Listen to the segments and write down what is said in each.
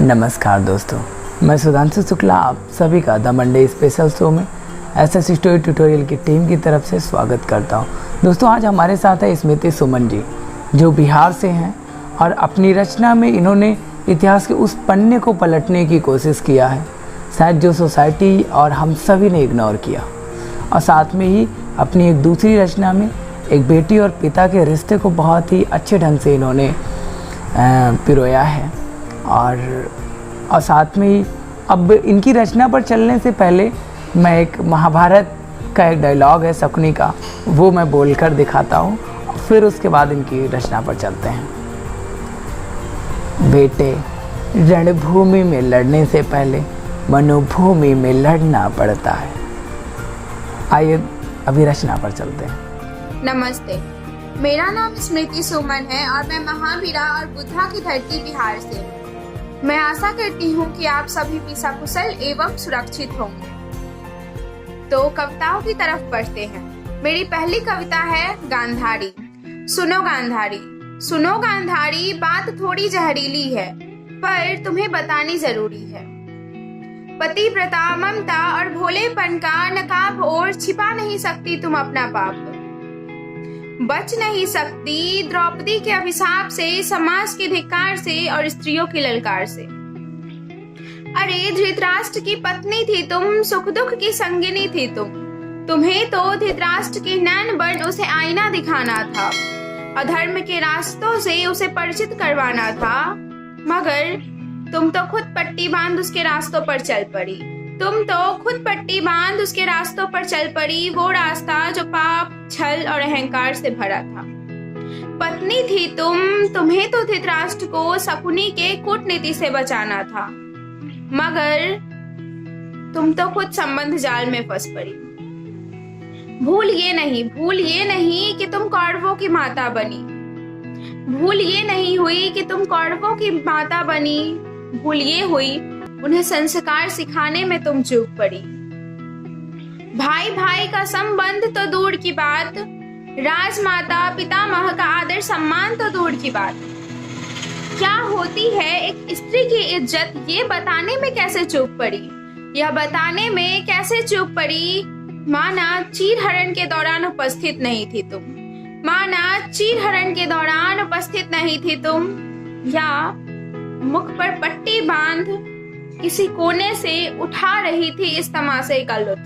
नमस्कार दोस्तों, मैं सुधांशु शुक्ला आप सभी का द मंडे स्पेशल शो में एसएस स्टोरी ट्यूटोरियल की टीम की तरफ से स्वागत करता हूं। दोस्तों, आज हमारे साथ है स्मृति सुमन जी, जो बिहार से हैं और अपनी रचना में इन्होंने इतिहास के उस पन्ने को पलटने की कोशिश किया है, शायद जो सोसाइटी और हम सभी ने इग्नोर किया। और साथ में ही अपनी एक दूसरी रचना में एक बेटी और पिता के रिश्ते को बहुत ही अच्छे ढंग से इन्होंने पिरोया है। और साथ में ही अब इनकी रचना पर चलने से पहले मैं एक महाभारत का एक डायलॉग है शकुनी का, वो मैं बोलकर दिखाता हूँ, फिर उसके बाद इनकी रचना पर चलते हैं। बेटे, रणभूमि में लड़ने से पहले मनोभूमि में लड़ना पड़ता है। आइए अभी रचना पर चलते हैं। नमस्ते, मेरा नाम स्मृति सुमन है और मैं महावीरा और बुद्धा की धरती बिहार से हूँ। मैं आशा करती हूँ कि आप सभी भी सकुशल एवं सुरक्षित होंगे। तो कविताओं की तरफ बढ़ते हैं। मेरी पहली कविता है गांधारी। सुनो गांधारी, सुनो गांधारी, बात थोड़ी जहरीली है पर तुम्हें बतानी जरूरी है। पतिव्रता, ममता और भोलेपन का नकाब और छिपा नहीं सकती तुम अपना पाप। बच नहीं सकती द्रौपदी के अभिशाप से, समाज के धिक्कार से और स्त्रियों की ललकार से। अरे धृतराष्ट्र की पत्नी थी तुम, सुख दुख की संगिनी थी तुम। तुम्हें तो धृतराष्ट्र के नैन बन उसे आईना दिखाना था, अधर्म के रास्तों से उसे परिचित करवाना था। मगर तुम तो खुद पट्टी बांध उसके रास्तों पर चल पड़ी। तुम तो खुद पट्टी बांध उसके रास्तों पर चल पड़ी, वो रास्ता जो पाप, छल और अहंकार से भरा था। पत्नी थी तुम, तुम्हें तो धृतराष्ट्र को शकुनी के कूटनीति से बचाना था। मगर तुम तो खुद संबंध जाल में फंस पड़ी। भूल ये नहीं कि तुम कौरवों की माता बनी। भूल ये नहीं हुई कि तुम कौरवों की माता बनी। भूल ये हुई उन्हें संस्कार सिखाने में तुम चूक पड़ी। भाई भाई का संबंध तो दूर की बात, राजमाता पितामह का आदर सम्मान तो दूर की बात। क्या होती है एक स्त्री की इज्जत, ये बताने में कैसे चूक पड़ी। यह बताने में कैसे चूक पड़ी। माना चीरहरण के दौरान उपस्थित नहीं थी तुम। माना चीरहरण के दौरान उपस्थित नहीं थी तुम। या मुख पर पट्टी बांध किसी कोने से उठा रही थी इस तमाशे का लुत्फ।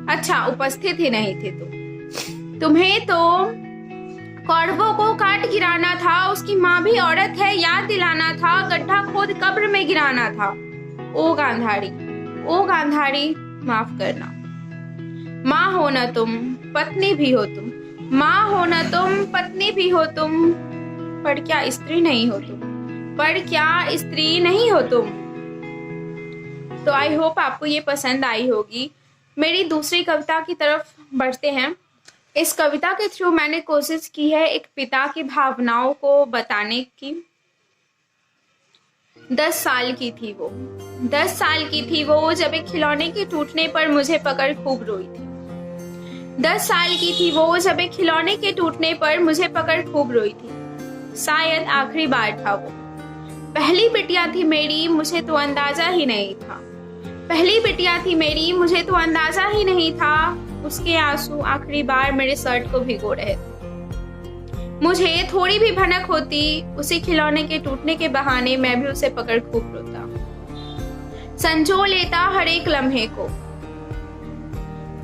अच्छा, उपस्थित ही नहीं थी तुम। तुम्हें तो कौरवों को काट गिराना था, उसकी माँ भी औरत है याद दिलाना था, गड्ढा खोद कब्र में गिराना था। ओ गांधारी माफ करना। माँ हो न तुम, पत्नी भी हो तुम। माँ हो न तुम, पत्नी भी हो तुम, पर क्या स्त्री नहीं हो तुम। पर क्या स्त्री नहीं हो तुम। तो आई होप आपको ये पसंद आई होगी। मेरी दूसरी कविता की तरफ बढ़ते हैं। इस कविता के थ्रू मैंने कोशिश की है एक पिता की भावनाओं को बताने की। 10 साल की थी वो। 10 साल की थी वो जब एक खिलौने के टूटने पर मुझे पकड़ खूब रोई थी। 10 साल की थी वो जब एक खिलौने के टूटने पर मुझे पकड़ खूब रोई थी। शायद आखिरी बार था वो। पहली बिटिया थी मेरी, मुझे तो अंदाजा ही नहीं था। पहली बिटिया थी मेरी, मुझे तो अंदाजा ही नहीं था। उसके आंसू आखिरी बार मेरे शर्ट को भिगो रहे थे। मुझे थोड़ी भी भनक होती, उसी खिलौने के टूटने के बहाने मैं भी उसे पकड़ खूब रोता। संजो लेता हर एक लम्हे को।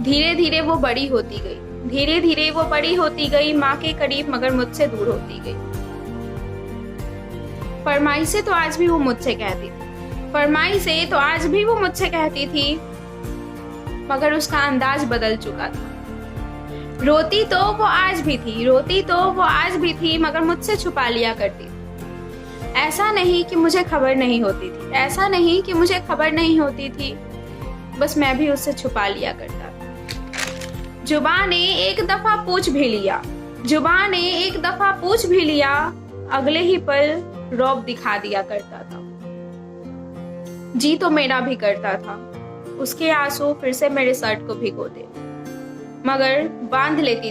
धीरे धीरे वो बड़ी होती गई। धीरे धीरे वो बड़ी होती गई, माँ के करीब मगर मुझसे दूर होती गई। फरमाई से तो आज भी वो मुझसे कहती थी। फरमाई से तो आज भी वो मुझसे कहती थी, मगर उसका अंदाज बदल चुका था। रोती तो वो आज भी थी। रोती तो वो आज भी थी, मगर मुझसे छुपा लिया करती थी। ऐसा नहीं कि मुझे खबर नहीं होती थी। ऐसा नहीं कि मुझे खबर नहीं होती थी, बस मैं भी उससे छुपा लिया करता था। जुबान ने एक दफा पूछ भी लिया। जुबान ने एक दफा पूछ भी लिया, अगले ही पल रौब दिखा दिया करता था। जी तो मेरा भी करता था, उसके आंसू फिर से मेरे शर्ट को भिगो दे। मगर बांध लेती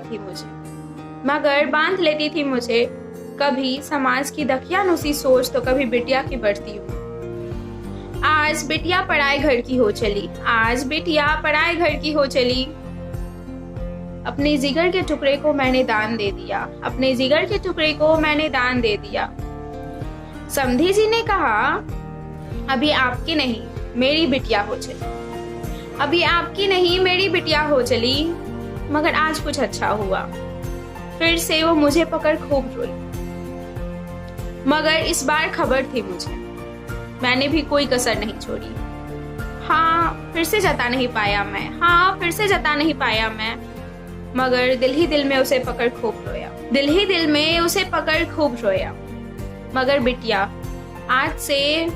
थी मुझे कभी समाज की दकियानुसी सोच, तो कभी बिटिया की बढ़ती हुई। आज बिटिया पराए घर की हो चली, आज बिटिया पराए घर की हो चली। अपने जिगर के टुकड़े को मैंने दान दे दिया, अपने जिगर के टुकड़े को मैंने दान दे दिया। समधी जी ने कहा, अभी आपकी नहीं मेरी बिटिया हो चली, अभी आपकी नहीं मेरी बिटिया हो चली। मगर आज कुछ अच्छा हुआ, फिर से वो मुझे पकड़ खूब रोई। मगर इस बार खबर थी मुझे, मैंने भी कोई कसर नहीं छोड़ी। हाँ, फिर से जता नहीं पाया मैं, हाँ फिर से जता नहीं पाया मैं। मगर दिल ही दिल में उसे पकड़ खूब रोया, दिल ही दिल में उसे पकड़ खूब रोया। मगर बिटिया आज से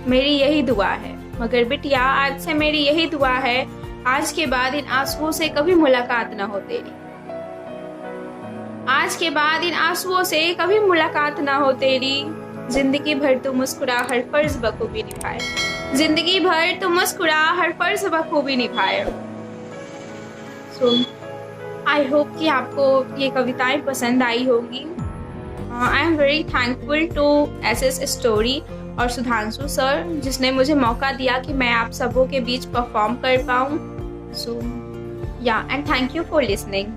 मेरी यही दुआ है, मगर बिटिया आज से मेरी यही दुआ है, आज के बाद इन आंसुओं से कभी मुलाकात न हो तेरी, आज के बाद इन आंसुओं से कभी मुलाकात ना हो तेरी। जिंदगी भर तू मुस्कुरा हर फर्ज बखूबी निभाए, जिंदगी भर तू मुस्कुरा हर फर्ज बखूबी निभाए। सो आई होप कि आपको ये कविताएं पसंद आई होगी। I am very thankful to SS story और सुधांशु सर, जिसने मुझे मौका दिया कि मैं आप सबों के बीच परफॉर्म कर पाऊँ। सो या and thank you for listening.